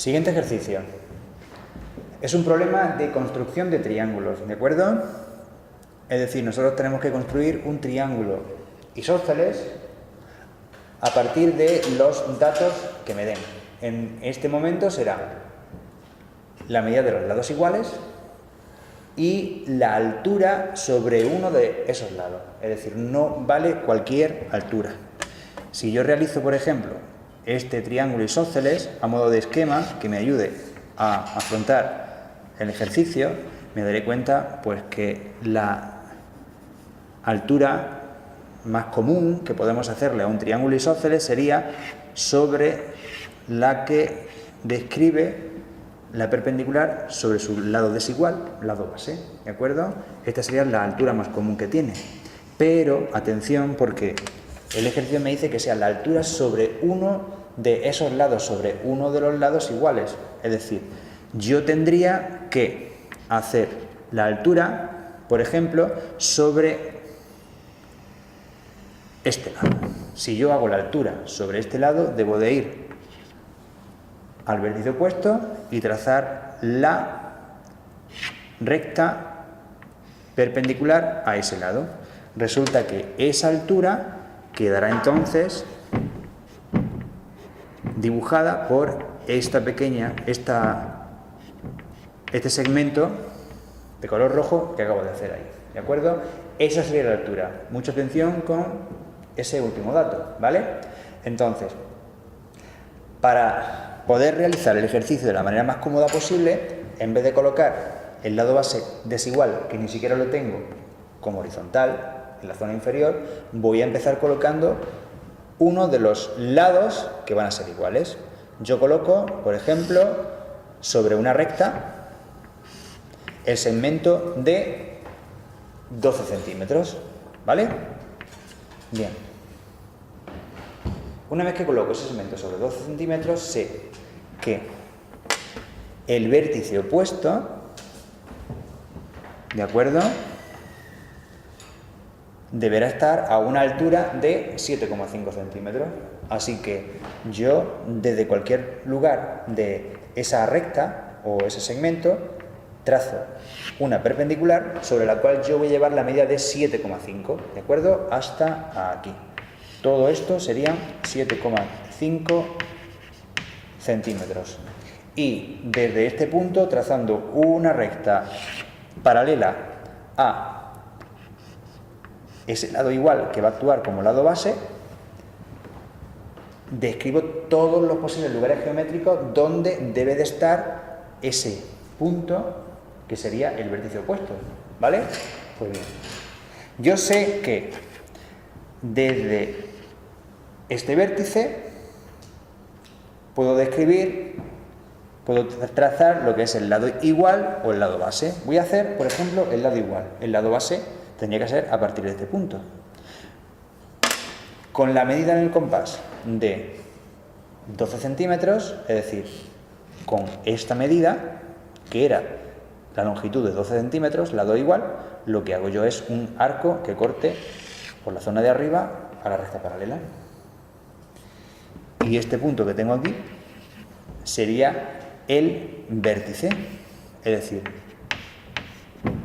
Siguiente ejercicio. Es un problema de construcción de triángulos, ¿de acuerdo? Es decir, nosotros tenemos que construir un triángulo isósceles a partir de los datos que me den. En este momento será la medida de los lados iguales y la altura sobre uno de esos lados. Es decir, no vale cualquier altura. Si yo realizo, por ejemplo, este triángulo isósceles a modo de esquema que me ayude a afrontar el ejercicio, me daré cuenta pues que la altura más común que podemos hacerle a un triángulo isósceles sería sobre la que describe la perpendicular sobre su lado desigual, lado base, ¿de acuerdo? Esta sería la altura más común que tiene. Pero, atención, porque el ejercicio me dice que sea la altura sobre uno de esos lados, sobre uno de los lados iguales. Es decir, yo tendría que hacer la altura, por ejemplo, sobre este lado. Si yo hago la altura sobre este lado, debo de ir al vértice opuesto y trazar la recta perpendicular a ese lado. Resulta que esa altura quedará entonces dibujada por este segmento de color rojo que acabo de hacer ahí, ¿de acuerdo? Esa sería la altura. Mucha atención con ese último dato, ¿vale? Entonces, para poder realizar el ejercicio de la manera más cómoda posible, en vez de colocar el lado base desigual, que ni siquiera lo tengo, como horizontal, en la zona inferior, voy a empezar colocando uno de los lados que van a ser iguales. Yo coloco, por ejemplo, sobre una recta, el segmento de 12 centímetros, ¿vale? Bien. Una vez que coloco ese segmento sobre 12 centímetros, sé que el vértice opuesto, ¿de acuerdo?, deberá estar a una altura de 7,5 centímetros. Así que yo, desde cualquier lugar de esa recta o ese segmento, trazo una perpendicular sobre la cual yo voy a llevar la medida de 7,5, ¿de acuerdo?, hasta aquí. Todo esto serían 7,5 centímetros. Y desde este punto, trazando una recta paralela a ese lado igual que va a actuar como lado base, describo todos los posibles lugares geométricos donde debe de estar ese punto que sería el vértice opuesto, ¿vale? Pues bien, yo sé que desde este vértice puedo trazar lo que es el lado igual o el lado base. Voy a hacer, por ejemplo, el lado igual. El lado base tendría que ser a partir de este punto. Con la medida en el compás de 12 centímetros, es decir, con esta medida, que era la longitud de 12 centímetros, lado igual, lo que hago yo es un arco que corte por la zona de arriba a la recta paralela. Y este punto que tengo aquí sería el vértice, es decir,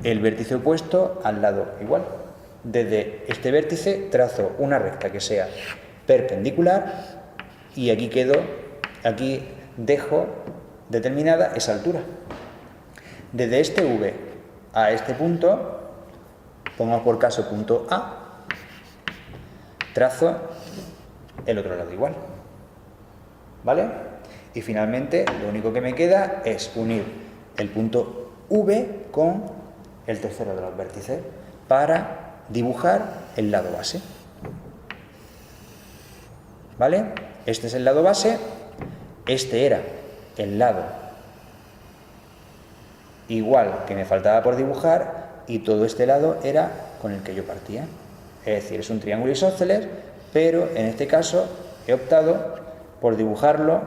el vértice opuesto al lado igual. Desde este vértice trazo una recta que sea perpendicular y aquí dejo determinada esa altura. Desde este V a este punto, pongamos por caso punto A, trazo el otro lado igual, ¿vale? Y finalmente lo único que me queda es unir el punto V con el tercero de los vértices para dibujar el lado base, ¿vale? Este es el lado base, este era el lado igual que me faltaba por dibujar y todo este lado era con el que yo partía. Es decir, es un triángulo isósceles, pero en este caso he optado por dibujarlo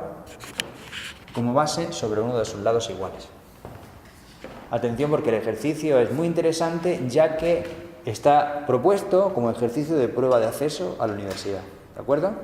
como base sobre uno de sus lados iguales. Atención, porque el ejercicio es muy interesante, ya que está propuesto como ejercicio de prueba de acceso a la universidad. ¿De acuerdo?